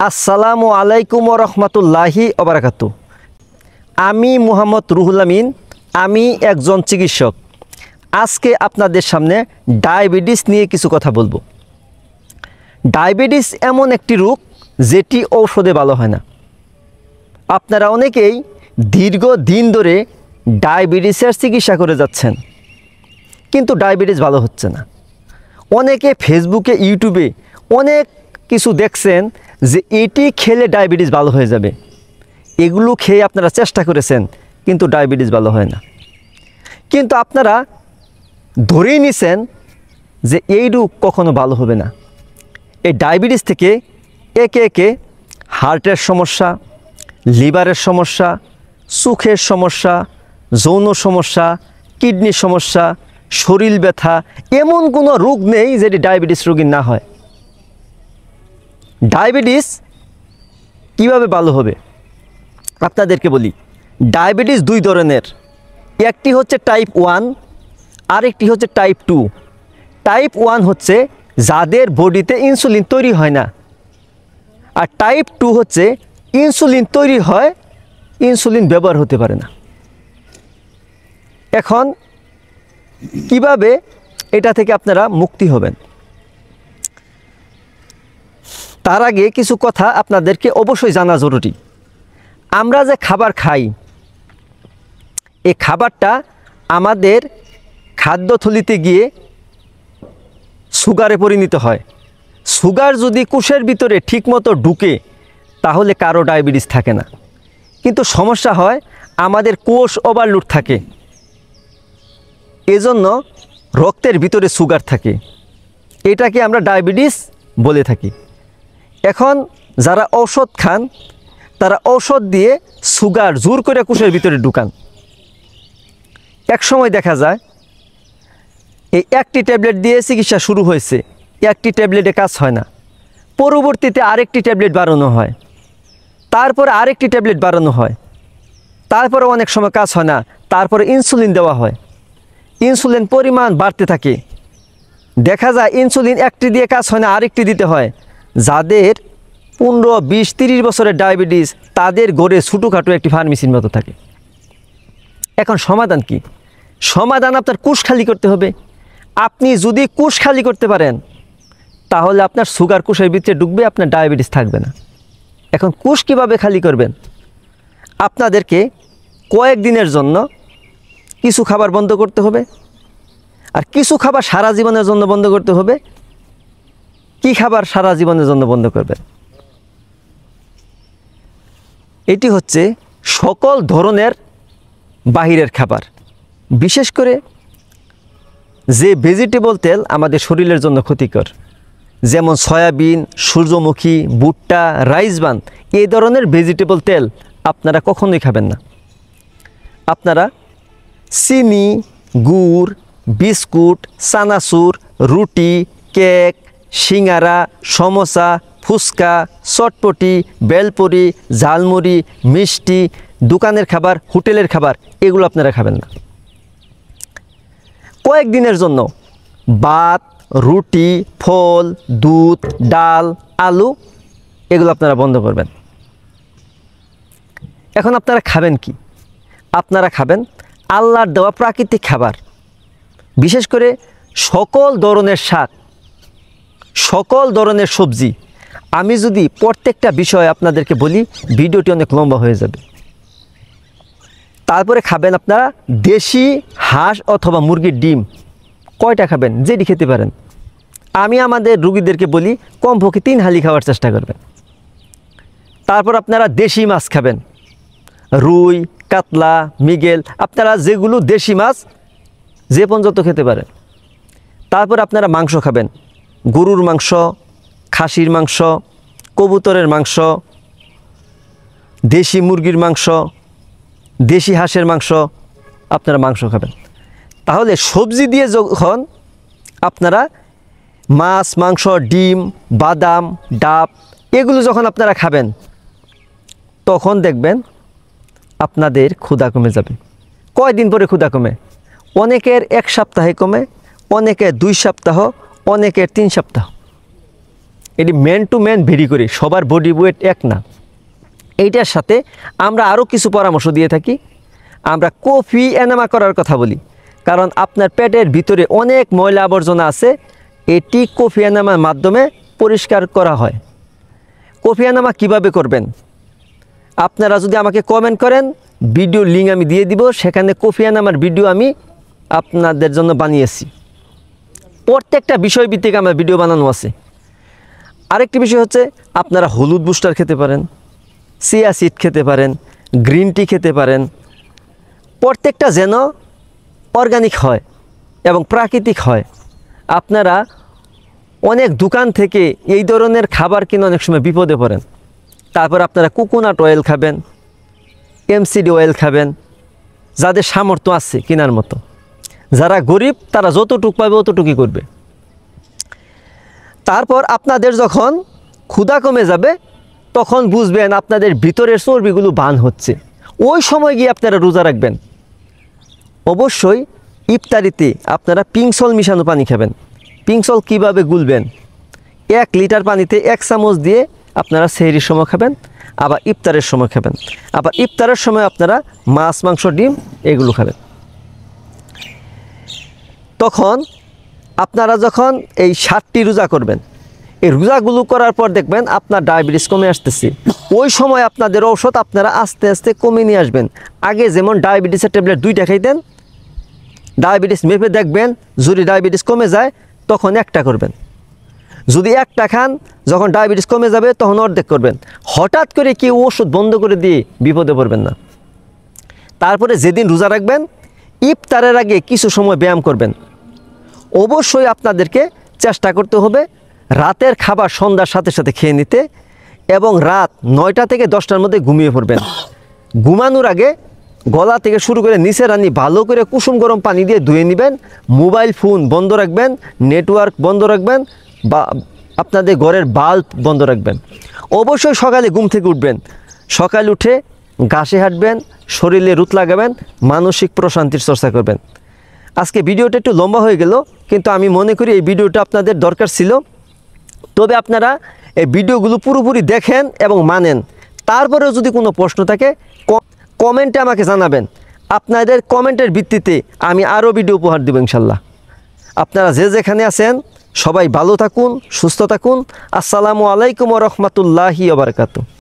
আসসালামু আলাইকুম ওয়া রাহমাতুল্লাহি ওয়া বারাকাতু। আমি মোহাম্মদ রুহুল আমিন, আমি একজন চিকিৎসক। আজকে আপনাদের সামনে ডায়াবেটিস নিয়ে কিছু কথা বলবো। ডায়াবেটিস এমন একটি রোগ যেটি ঔষধে ভালো হয় না। আপনারা অনেকেই দীর্ঘদিন ধরে ডায়াবেটিসের চিকিৎসা করে যাচ্ছেন, কিন্তু ডায়াবেটিস ভালো হচ্ছে না। অনেকে ফেসবুকে, ইউটিউবে অনেক কিছু দেখছেন যে এটি খেলে ডায়াবেটিস ভালো হয়ে যাবে। এগুলো খেয়ে আপনারা চেষ্টা করেছেন, কিন্তু ডায়াবেটিস ভালো হয় না। কিন্তু আপনারা ধরেই নিছেন যে এই রোগ কখনো ভালো হবে না। এই ডায়াবেটিস থেকে একে একে হার্টের সমস্যা, লিভারের সমস্যা, চোখের সমস্যা, যৌন সমস্যা, কিডনির সমস্যা, শরীর ব্যথা, এমন কোনো রোগ নেই যেটি ডায়াবেটিস রোগীর না হয়। ডায়াবেটিস কিভাবে ভালো হবে আপনাদেরকে বলি। ডায়াবেটিস দুই ধরনের, একটি হচ্ছে টাইপ 1, আরেকটি হচ্ছে টাইপ 2। টাইপ 1 হচ্ছে যাদের বডিতে ইনসুলিন তৈরি হয় না, আর টাইপ 2 হচ্ছে ইনসুলিন তৈরি হয়, ইনসুলিন ব্যবহার হতে পারে না। এখন কিভাবে এটা থেকে আপনারা মুক্তি হবেন, তার আগে কিছু কথা আপনাদেরকে অবশ্যই জানা জরুরি। আমরা যে খাবার খাই, এই খাবারটা আমাদের খাদ্যথলিতে গিয়ে সুগারে পরিণত হয়। সুগার যদি কোষের ভিতরে ঠিকমতো ঢুকে তাহলে কারো ডায়াবেটিস থাকে না। কিন্তু সমস্যা হয় আমাদের কোষ ওভারলোড থাকে, এজন্য রক্তের ভিতরে সুগার থাকে, এটাকে আমরা ডায়াবেটিস বলে থাকি। এখন যারা ঔষধ খান তারা ঔষধ দিয়ে সুগার জোর করে কোষের ভিতরে ঢুকান। এক সময় দেখা যায় এই একটি ট্যাবলেট দিয়ে চিকিৎসা শুরু হয়েছে, একটি ট্যাবলেটে কাজ হয় না, পরবর্তীতে আরেকটি ট্যাবলেট বাড়ানো হয়, তারপরে আরেকটি ট্যাবলেট বাড়ানো হয়, তারপরে অনেক সময় কাজ হয় না, তারপরে ইনসুলিন দেওয়া হয়। ইনসুলিন পরিমাণ বাড়তে থাকে, দেখা যায় ইনসুলিন একটি দিয়ে কাজ হয় না, আরেকটি দিতে হয়। যাদের 15, 20, 30 বছরের ডায়াবেটিস, তাদের গড়ে ছোটোখাটো একটি ফার্মেসির মতো থাকে। এখন সমাধান কি? সমাধান আপনার কোষ খালি করতে হবে। আপনি যদি কোষ খালি করতে পারেন তাহলে আপনার সুগার কোষের ভিতরে ঢুকবে, আপনার ডায়াবেটিস থাকবে না। এখন কোষ কীভাবে খালি করবেন? আপনাদেরকে কয়েকদিনের জন্য কিছু খাবার বন্ধ করতে হবে, আর কিছু খাবার সারা জীবনের জন্য বন্ধ করতে হবে। কি খাবার সারা জীবনের জন্য বন্ধ করবেন? এটি হচ্ছে সকল ধরনের বাহিরের খাবার, বিশেষ করে যে ভেজিটেবল তেল আমাদের শরীরের জন্য ক্ষতিকর, যেমন সয়াবিন, সূর্যমুখী, ভুট্টা, রাইসবান, এই ধরনের ভেজিটেবল তেল আপনারা কখনোই খাবেন না। আপনারা চিনি, গুড়, বিস্কুট, চানাচুর, রুটি, কেক, সিঙ্গারা, সমোসা, ফুচকা, চটপটি, বেলপুরি, ঝালমুড়ি, মিষ্টি, দোকানের খাবার, হোটেলের খাবার, এগুলো আপনারা খাবেন না। কয়েকদিনের জন্য ভাত, রুটি, ফল, দুধ, ডাল, আলু, এগুলো আপনারা বন্ধ করবেন। এখন আপনারা খাবেন কি? আপনারা খাবেন আল্লাহর দেওয়া প্রাকৃতিক খাবার, বিশেষ করে সকল ধরনের শাক, সকল ধরনের সবজি। আমি যদি প্রত্যেকটা বিষয় আপনাদেরকে বলি ভিডিওটি অনেক লম্বা হয়ে যাবে। তারপরে খাবেন আপনারা দেশি হাঁস অথবা মুরগির ডিম। কয়টা খাবেন? যেটি খেতে পারেন। আমি আমাদের রুগীদেরকে বলি কমপক্ষে 3 হালি খাওয়ার চেষ্টা করবেন। তারপর আপনারা দেশি মাছ খাবেন, রুই, কাতলা, মৃগেল, আপনারা যেগুলো দেশি মাছ যে পর্যন্ত খেতে পারেন। তারপর আপনারা মাংস খাবেন, গরুর মাংস, খাসির মাংস, কবুতরের মাংস, দেশি মুরগির মাংস, দেশি হাঁসের মাংস, আপনারা মাংস খাবেন। তাহলে সবজি দিয়ে যখন আপনারা মাছ, মাংস, ডিম, বাদাম, ডাব, এগুলো যখন আপনারা খাবেন, তখন দেখবেন আপনাদের ক্ষুধা কমে যাবে। কয়দিন পরে ক্ষুধা কমে? অনেকের 1 সপ্তাহে কমে, অনেকের 2 সপ্তাহ, অনেকের 3 সপ্তাহ। এটি ম্যান টু ম্যান ভেরি করে, সবার বডি ওয়েট এক না। এইটার সাথে আমরা আরও কিছু পরামর্শ দিয়ে থাকি। আমরা কফি এনামা করার কথা বলি, কারণ আপনার পেটের ভিতরে অনেক ময়লা আবর্জনা আছে, এটি কফি এনামার মাধ্যমে পরিষ্কার করা হয়। কফি এনামা কীভাবে করবেন আপনারা যদি আমাকে কমেন্ট করেন, ভিডিও লিঙ্ক আমি দিয়ে দিব, সেখানে কফি এনামার ভিডিও আমি আপনাদের জন্য বানিয়েছি। প্রত্যেকটা বিষয়ভিত্তিক আমার ভিডিও বানানো আছে। আরেকটি বিষয় হচ্ছে আপনারা হলুদ বুস্টার খেতে পারেন, চিয়া সিড খেতে পারেন, গ্রিন টি খেতে পারেন। প্রত্যেকটা যেন অর্গানিক হয় এবং প্রাকৃতিক হয়। আপনারা অনেক দোকান থেকে এই ধরনের খাবার কিনে অনেক সময় বিপদে পড়েন। তারপর আপনারা কোকোনাট অয়েল খাবেন, এমসিডি অয়েল খাবেন, যাদের সামর্থ্য আছে কেনার মতো। যারা গরিব তারা যতটুকু পাবে অতটুকুই করবে। তারপর আপনাদের যখন ক্ষুধা কমে যাবে তখন বুঝবেন আপনাদের ভিতরের চর্বিগুলো বান হচ্ছে, ওই সময় গিয়ে আপনারা রোজা রাখবেন। অবশ্যই ইফতারিতে আপনারা পিংসল মিশানো পানি খাবেন। পিংসল কিভাবে গুলবেন, 1 লিটার পানিতে 1 চামচ দিয়ে আপনারা সেহরির সময় খাবেন, আবার ইফতারের সময় খাবেন, আবার ইফতারের সময় আপনারা মাছ, মাংস, ডিম এগুলো খাবেন। তখন আপনারা যখন এই 7টি রোজা করবেন, এই রোজাগুলো করার পর দেখবেন আপনার ডায়াবেটিস কমে আসতেছে। ওই সময় আপনাদের ঔষধ আপনারা আস্তে আস্তে কমে নিয়ে আসবেন। আগে যেমন ডায়াবেটিসের ট্যাবলেট 2টা খাইতেন, ডায়াবেটিস মেপে দেখবেন যদি ডায়াবেটিস কমে যায় তখন 1টা করবেন। যদি 1টা খান, যখন ডায়াবেটিস কমে যাবে তখন অর্ধেক করবেন। হঠাৎ করে কেউ ওষুধ বন্ধ করে দিয়ে বিপদে পড়বেন না। তারপরে যেদিন রোজা রাখবেন ইফতারের আগে কিছু সময় ব্যায়াম করবেন। অবশ্যই আপনাদেরকে চেষ্টা করতে হবে রাতের খাবার সন্ধ্যার সাথে সাথে খেয়ে নিতে, এবং রাত 9টা থেকে 10টার মধ্যে ঘুমিয়ে পড়বেন। ঘুমানোর আগে গলা থেকে শুরু করে নিচের রানি ভালো করে কুসুম গরম পানি দিয়ে ধুয়ে নেবেন। মোবাইল ফোন বন্ধ রাখবেন, নেটওয়ার্ক বন্ধ রাখবেন, বা আপনাদের ঘরের বাল্ব বন্ধ রাখবেন। অবশ্যই সকালে ঘুম থেকে উঠবেন, সকালে উঠে ঘাসে হাঁটবেন, শরীরে রুত লাগাবেন, মানসিক প্রশান্তির চর্চা করবেন। আজকে ভিডিওটা একটু লম্বা হয়ে গেল, কিন্তু আমি মনে করি এই ভিডিওটা আপনাদের দরকার ছিল। তবে আপনারা এই ভিডিওগুলো পুরোপুরি দেখেন এবং মানেন। তারপরেও যদি কোনো প্রশ্ন থাকে কমেন্টে আমাকে জানাবেন। আপনাদের কমেন্টের ভিত্তিতে আমি আরও ভিডিও উপহার দেব ইনশাল্লাহ। আপনারা যে যেখানে আছেন সবাই ভালো থাকুন, সুস্থ থাকুন। আসসালামু আলাইকুম ওয়া রাহমাতুল্লাহি ওয়া বারাকাতুহু।